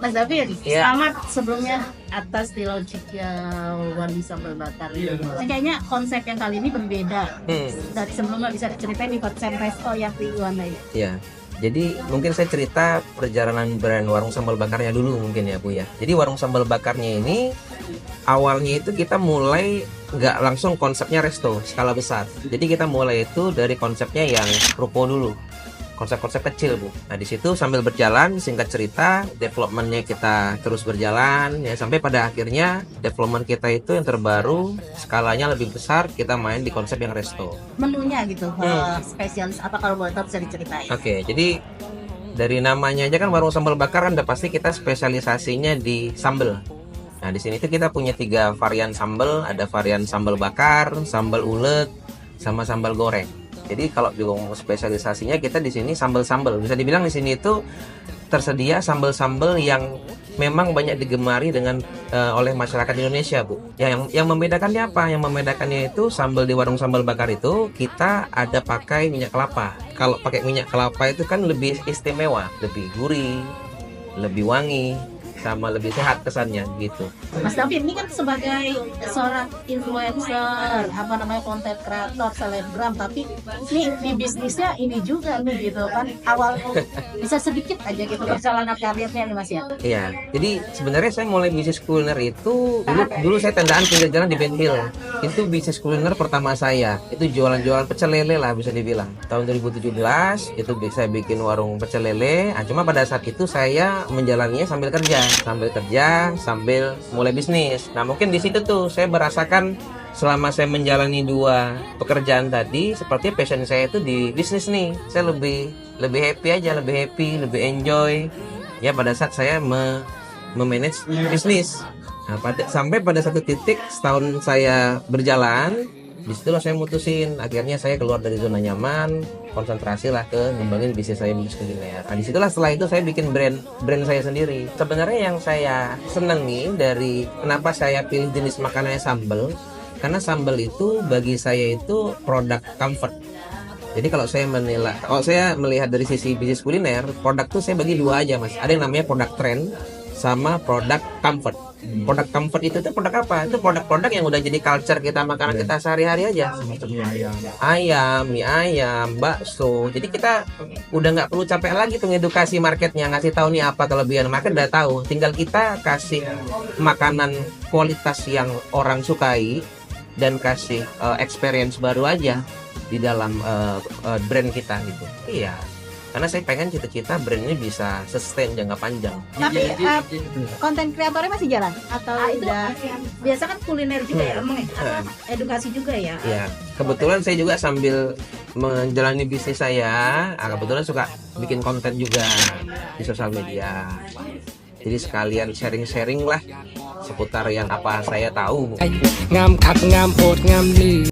Mas David, Iya. selamat sebelumnya atas di launchingnya Wandi Sambal Bakar. Kayaknya konsep yang kali ini berbeda dari sebelumnya. Bisa diceritain di konsep resto yang di Wanda ini? Ya, jadi mungkin saya cerita perjalanan brand warung sambal bakarnya dulu mungkin ya Bu ya. Jadi warung sambal bakarnya ini awalnya itu kita mulai nggak langsung konsepnya resto skala besar. Jadi kita mulai itu dari konsepnya yang ruko dulu, konsep-konsep kecil Bu. Nah di situ sambil berjalan, singkat cerita, developmentnya kita terus berjalan ya sampai pada akhirnya development kita itu yang terbaru skalanya lebih besar, kita main di konsep yang resto. Menunya gitu, spesialis apa kalau boleh tahu bisa diceritain? Oke, jadi dari namanya aja kan warung sambal bakar kan udah pasti kita spesialisasinya di sambal. Nah di sini tuh kita punya 3 varian sambal, ada varian sambal bakar, sambal ulet, sama sambal goreng. Jadi kalau ngomong spesialisasinya kita di sini sambal-sambal. Bisa dibilang di sini itu tersedia sambal-sambal yang memang banyak digemari dengan oleh masyarakat Indonesia, Bu. Yang membedakannya apa? Yang membedakannya itu sambal di warung sambal bakar itu kita ada pakai minyak kelapa. Kalau pakai minyak kelapa itu kan lebih istimewa, lebih gurih, lebih wangi, sama lebih sehat kesannya gitu. Mas David ini kan sebagai seorang influencer, apa namanya, konten kreator, selebgram, tapi ini di bisnisnya ini juga nih gitu kan. Awal bisa sedikit aja gitu perjalanan karirnya nih Mas ya. Iya, jadi sebenarnya saya mulai bisnis kuliner itu dulu saya tendaan pinggir jalan di Ben Hill. Itu bisnis kuliner pertama saya. Itu jualan-jualan pecel lele lah bisa dibilang. Tahun 2017 itu saya bikin warung pecel lele. Nah, cuma pada saat itu saya menjalaninya sambil kerja, sambil mulai bisnis. Nah, mungkin di situ tuh saya merasakan selama saya menjalani 2 pekerjaan tadi, seperti passion saya itu di bisnis nih. Saya lebih happy aja, lebih enjoy. Ya pada saat saya memanage bisnis. Nah, sampai pada satu titik setahun saya berjalan, disitulah saya mutusin. Akhirnya saya keluar dari zona nyaman, konsentrasi lah ke ngembangin bisnis saya, bisnis kuliner. Nah disitulah setelah itu saya bikin brand saya sendiri. Sebenarnya yang saya senangi dari kenapa saya pilih jenis makanannya sambal, karena sambal itu bagi saya itu produk comfort. Jadi kalau saya melihat dari sisi bisnis kuliner, produk tuh saya bagi 2 aja Mas. Ada yang namanya produk trend sama produk comfort. Produk comfort itu tuh produk apa? Itu produk-produk yang udah jadi culture kita, makanan kita sehari-hari aja. Ayam, mie ayam, bakso. Jadi kita udah nggak perlu capek lagi tuh ngedukasi marketnya, ngasih tahu nih apa kelebihan market udah tahu. Tinggal kita kasih makanan kualitas yang orang sukai dan kasih experience baru aja di dalam brand kita gitu. Iya. Karena saya pengen cita-cita brand ini bisa sustain jangka panjang. Tapi konten kreatornya masih jalan atau udah? Biasa kan kuliner juga ya, emang ya? Edukasi juga ya. Iya, kebetulan saya juga sambil menjalani bisnis saya, kebetulan suka bikin konten juga di sosial media. Jadi sekalian sharing-sharing lah seputar yang apa saya tahu. Ngam kak ngam hot ngam ni